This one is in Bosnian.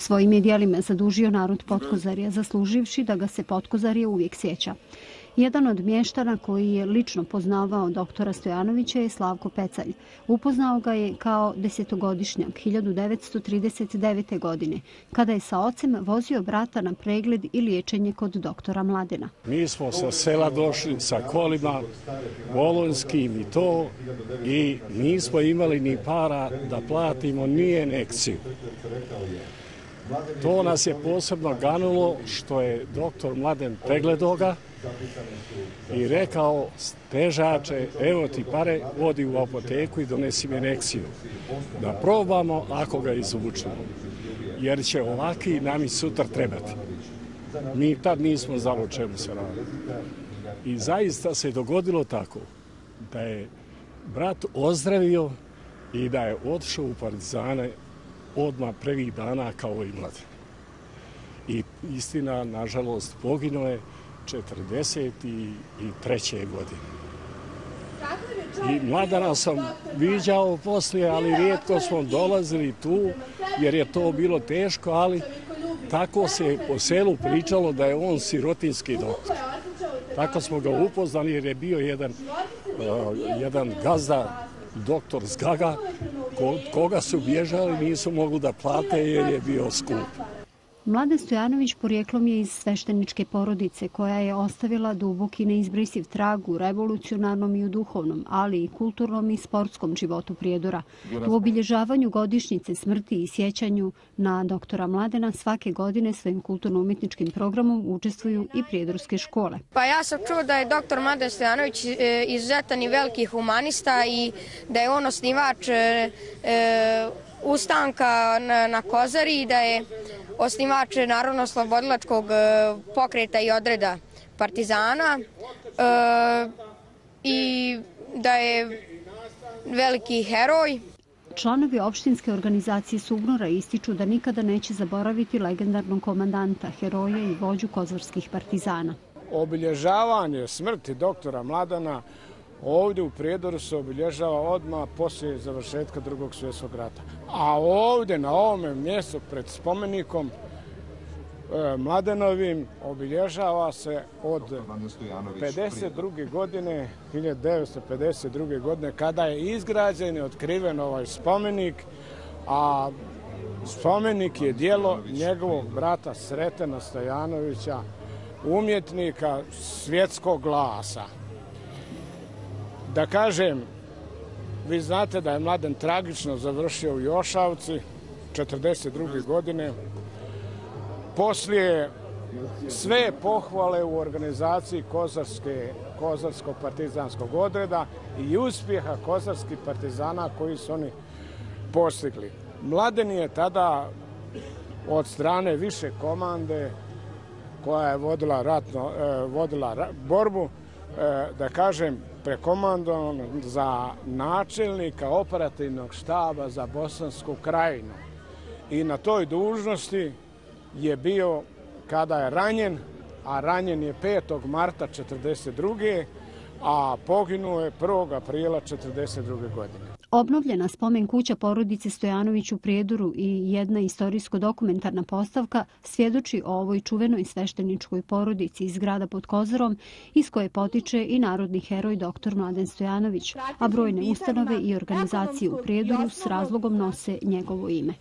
Svojim je djelima zadužio narod Potkozarja, zasluživši da ga se Potkozarje uvijek sjeća. Jedan od mještana koji je lično poznavao doktora Stojanovića je Slavko Pecalj. Upoznao ga je kao 10-godišnjak 1939. godine, kada je sa ocem vozio brata na pregled i liječenje kod doktora Mladena. Mi smo sa sela došli sa kolima bolonjskim i to, i nismo imali ni para da platimo ni injekciju. To nas je posebno ganulo što je doktor Mladen pregledao ga i rekao: težače, evo ti pare, odi u apoteku i donesi mi injekciju. Da probamo ako ga izvučemo, jer će ovaki nam i sutra trebati. Mi tad nismo znali o čemu se radi. I zaista se dogodilo tako da je brat ozdravio i da je otišao u partizane odmah prvih dana kao i Mladen. I istina, nažalost, poginuo je 1943. godine. I Mladena sam viđao poslije, ali rijetko smo dolazili tu, jer je to bilo teško, ali tako se po selu pričalo da je on sirotinski doktor. Tako smo ga upoznali, jer je bio jedan gazda, doktor Zgaga, koga su bježali, nisu mogli da plate jer je bio skup. Mladen Stojanović porijeklom je iz svešteničke porodice koja je ostavila duboki neizbrisiv trag u revolucionarnom i u duhovnom, ali i kulturnom i sportskom životu Prijedora. U obilježavanju godišnjice smrti i sjećanju na doktora Mladena svake godine svojim kulturno-umjetničkim programom učestvuju i prijedorske škole. Pa ja sam čuo da je doktor Mladen Stojanović izuzetan i veliki humanista i da je on osnivač ustanka na Kozari i da je osnivač narodno-oslobodilačkog pokreta i odreda partizana i da je veliki heroj. Članovi opštinske organizacije Sugnora ističu da nikada neće zaboraviti legendarnog komandanta, heroja i vođu kozarskih partizana. Obilježavanje smrti doktora Mladena ovdje u Prijedoru se obilježava odmah poslije završetka Drugog svjetskog rata. A ovdje na ovome mjestu pred spomenikom Mladenovim obilježava se od 1952. godine kada je izgrađen i otkriven ovaj spomenik, a spomenik je djelo njegovog brata Sretena Stojanovića, umjetnika svjetskog glasa. Da kažem, vi znate da je Mladen tragično završio u Jošavci 1942. godine. Poslije sve pohvale u organizaciji Kozarskog partizanskog odreda i uspjeha kozarskih partizana koji su oni postigli. Mladen je tada od strane više komande koja je vodila borbu, da kažem, prekomandovan za načelnika operativnog štaba za Bosansku krajinu. I na toj dužnosti je bio kada je ranjen, a ranjen je 5. marta 1942. a poginuo je 1. aprila 1942. godine. Obnovljena spomen kuća porodice Stojanović u Prijedoru i jedna istorijsko-dokumentarna postavka svjedoči o ovoj čuvenoj svešteničkoj porodici iz grada pod Kozarom, iz koje potiče i narodni heroj dr. Mladen Stojanović, a brojne ustanove i organizacije u Prijedoru s razlogom nose njegovo ime.